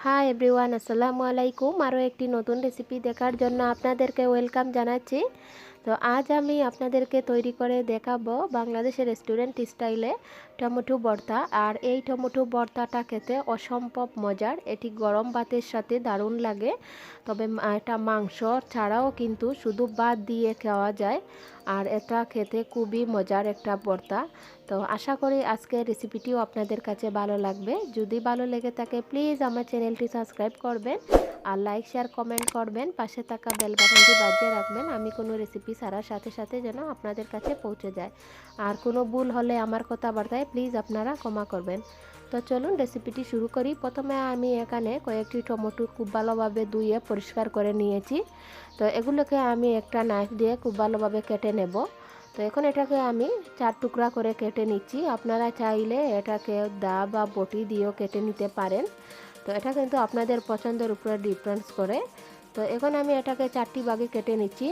Hi everyone, আসসালামু আলাইকুম। আরও একটি নতুন রেসিপি দেখার জন্য আপনাদেরকে ওয়েলকাম জানাচ্ছি। তো আজ আমি আপনাদেরকে তৈরি করে দেখাবো বাংলাদেশের রেস্টুরেন্ট স্টাইলে টমেটো ভর্তা। আর এই টমেটো ভর্তাটা খেতে অসম্ভব মজার। এটি গরম ভাতের সাথে দারুণ লাগে। তবে এটা মাংস ছাড়াও কিন্তু শুধু ভাত দিয়ে খাওয়া যায়। আর এটা খেতে খুবই মজার একটা ভর্তা। তো আশা করি আজকের রেসিপিটিও আপনাদের কাছে ভালো লাগবে। যদি ভালো লেগে থাকে প্লিজ আমার চ্যানেলটি সাবস্ক্রাইব করবেন আর লাইক শেয়ার কমেন্ট করবেন। পাশে থাকা বেল বাটনটি বাজিয়ে রাখবেন, আমি কোনো রেসিপি ছাড়ার সাথে সাথে যেন আপনাদের কাছে পৌঁছে যায়। আর কোনো ভুল হলে আমার কথাবার্তায় প্লিজ আপনারা ক্ষমা করবেন। তো চলুন রেসিপিটি শুরু করি। প্রথমে আমি এখানে কয়েকটি টমেটো খুব ভালোভাবে ধুয়ে পরিষ্কার করে নিয়েছি। তো এগুলোকে আমি একটা নাইফ দিয়ে খুব ভালোভাবে কেটে নেব। তো এখন এটাকে আমি 4 টুকরা করে কেটে নিচ্ছি। আপনারা চাইলে এটাকে দা বা বটি দিয়েও কেটে নিতে পারেন। তো এটা কিন্তু আপনাদের পছন্দের উপরে ডিপেন্ডস করে। তো এখন আমি এটাকে 4টি ভাগে কেটে নিচ্ছি।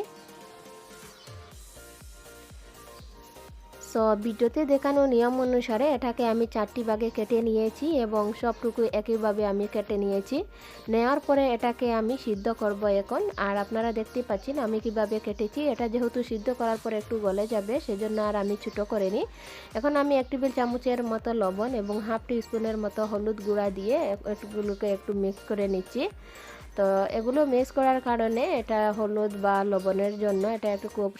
সো ভিডিওতে দেখানো নিয়ম অনুসারে এটাকে আমি 4টি ভাগে কেটে নিয়েছি এবং সবটুকু একইভাবে আমি কেটে নিয়েছি। নেওয়ার পরে এটাকে আমি সিদ্ধ করব এখন। আর আপনারা দেখতে পাচ্ছেন আমি কিভাবে কেটেছি। এটা যেহেতু সিদ্ধ করার পরে একটু গলে যাবে, সেজন্য আর আমি ছোটো করিনি। এখন আমি 1 টেবিল চামচের মতো লবণ এবং হাফ টি স্পুনের মতো হলুদ গুঁড়া দিয়ে এগুলোকে একটু মিক্স করে নিচ্ছি। তো এগুলো মিক্স করার কারণে এটা হলুদ বা লবণের জন্য এটা একটু খুব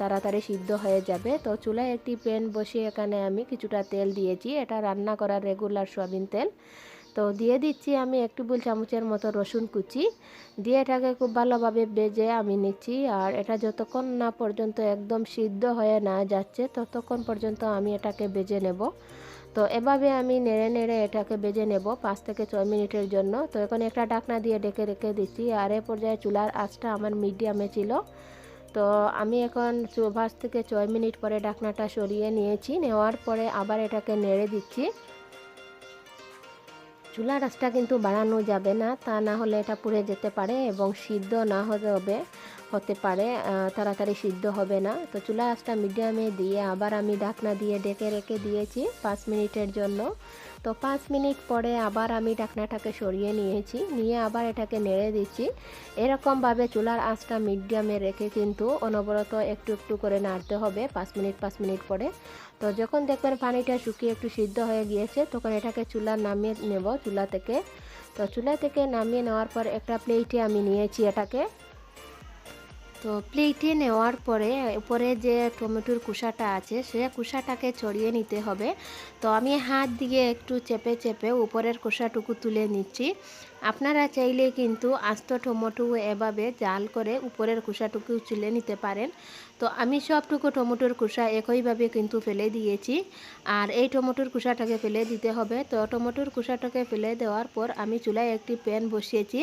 তাড়াতাড়ি সিদ্ধ হয়ে যাবে। তো চুলায় একটি প্যান বসিয়ে এখানে আমি কিছুটা তেল দিয়েছি। এটা রান্না করার রেগুলার সয়াবিন তেল। তো দিয়ে দিচ্ছি আমি 1 টেবিল চামচের মতো রসুন কুচি দিয়ে এটাকে খুব ভালোভাবে ভেজে আমি নিচ্ছি। আর এটা যতক্ষণ না পর্যন্ত একদম সিদ্ধ হয়ে না যাচ্ছে ততক্ষণ পর্যন্ত আমি এটাকে ভেজে নেব। তো এভাবে আমি নেড়ে নেড়ে এটাকে ভেজে নেব 5 থেকে 6 মিনিটের জন্য। তো এখন একটা ঢাকনা দিয়ে ঢেকে রেখে দিচ্ছি। আর এ পর্যায়ে চুলার আঁচটা আমার মিডিয়ামে ছিল। তো আমি এখন 5 থেকে 6 মিনিট পরে ঢাকনাটা সরিয়ে নিয়েছি। নেওয়ার পরে আবার এটাকে নেড়ে দিচ্ছি। চুলার আঁচটা কিন্তু বাড়ানো যাবে না, তা না হলে এটা পুড়ে যেতে পারে এবং সিদ্ধ না হতে পারে, তাড়াতাড়ি সিদ্ধ হবে না। তো চুলার আঁচটা মিডিয়ামে দিয়ে আবার আমি ঢাকনা দিয়ে ঢেকে রেখে দিয়েছি 5 মিনিটের জন্য। তো 5 মিনিট পরে আবার আমি ঢাকনাটাকে সরিয়ে নিয়ে আবার এটাকে নেড়ে দিচ্ছি। এরকমভাবে চুলার আঁচটা মিডিয়ামে রেখে কিন্তু অনবরত একটু একটু করে নাড়তে হবে 5 মিনিট পরে। তো যখন দেখবেন পানিটা শুকিয়ে একটু সিদ্ধ হয়ে গিয়েছে তখন এটাকে নামিয়ে নেব চুলা থেকে। তো চুলা থেকে নামিয়ে নেওয়ার পর একটা প্লেটে আমি নিয়েছি এটাকে। তো প্লেটে নেওয়ার পরে উপরে যে টমেটোর কুসাটা আছে সে কুসাটাকে ছড়িয়ে নিতে হবে। তো আমি হাত দিয়ে একটু চেপে চেপে উপরের কুসাটুকু তুলে নিচ্ছি। আপনারা চাইলে কিন্তু আস্ত টমেটো এভাবে জাল করে উপরের কুসাটুকু তুলে নিতে পারেন। তো আমি সবটুকু টমেটোর কুসা একইভাবে কিন্তু ফেলে দিয়েছি। আর এই টমেটোর কুসাটাকে ফেলে দিতে হবে। তো টমেটোর কুসাটাকে ফেলে দেওয়ার পর আমি চুলায় একটি প্যান বসিয়েছি।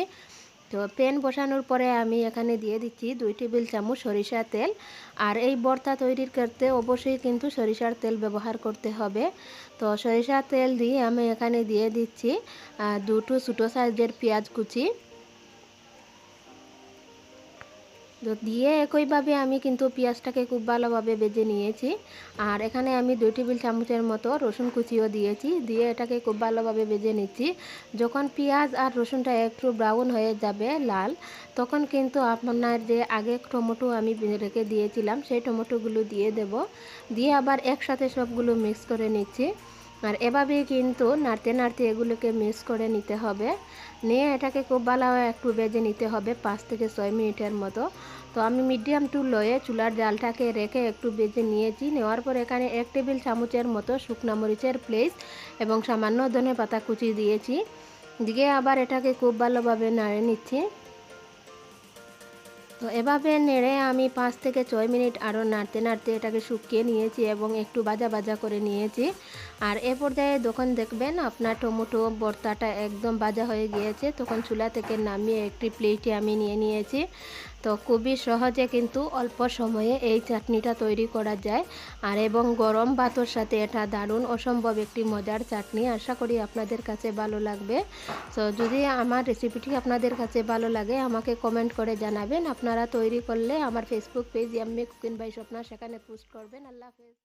তো প্যান বসানোর পরে আমি এখানে দিয়ে দিচ্ছি 2 টেবিল চামচ সরিষার তেল। আর এই ভর্তা তৈরির করতে অবশ্যই কিন্তু সরিষার তেল ব্যবহার করতে হবে। তো সরিষার তেল দিয়ে আমি এখানে দিয়ে দিচ্ছি 2টো ছোটো সাইজের পেঁয়াজ কুচি। তো দিয়ে একইভাবে আমি কিন্তু পেঁয়াজটাকে খুব ভালোভাবে ভেজে নিয়েছি। আর এখানে আমি 2 টেবিল চামচের মতো রসুন কুচিও দিয়েছি, দিয়ে এটাকে খুব ভালোভাবে ভেজে নিচ্ছি। যখন পেঁয়াজ আর রসুনটা একটু ব্রাউন হয়ে যাবে লাল, তখন কিন্তু আপনার যে আগে টমেটো আমি রেখে দিয়েছিলাম সেই টমেটোগুলো দিয়ে দেব। দিয়ে আবার একসাথে সবগুলো মিক্স করে নিচ্ছি। আর এভাবেই কিন্তু নাড়তে নাড়তে এগুলোকে মিক্স করে নিতে হবে। নিয়ে এটাকে খুব ভালোভাবে একটু ভেজে নিতে হবে 5 থেকে 6 মিনিটের মতো। তো আমি মিডিয়াম টু লোয়ে চুলার জালটাকে রেখে একটু ভেজে নিয়েছি। নেওয়ার পর এখানে 1 টেবিল চামচের মতো শুকনো মরিচের পেস্ট এবং সামান্য ধনেপাতা কুচি দিয়েছি। দিয়ে আবার এটাকে খুব ভালোভাবে নাড়ে নিচ্ছি। তো এভাবে নেড়ে আমি 5 থেকে 6 মিনিট আরও নাড়তে নাড়তে এটাকে শুকিয়ে নিয়েছি এবং একটু ভাজা ভাজা করে নিয়েছি। আর এ পর্যায়ে যখন দেখবেন আপনার টমেটো ভর্তাটা একদম ভাজা হয়ে গিয়েছে তখন চুলা থেকে নামিয়ে একটি প্লেটে আমি নিয়ে নিয়েছি। তো খুবই সহজে কিন্তু অল্প সময়ে এই চাটনিটা তৈরি করা যায়। আর এবং গরম ভাতের সাথে এটা দারুণ অসম্ভব একটি মজার চাটনি। আশা করি আপনাদের কাছে ভালো লাগবে। তো যদি আমার রেসিপিটি আপনাদের কাছে ভালো লাগে আমাকে কমেন্ট করে জানাবেন। আপনারা তৈরি করলে আমার Facebook page MA cooking by Swapna সেখানে পোস্ট করবেন। আল্লাহ হাফেজ।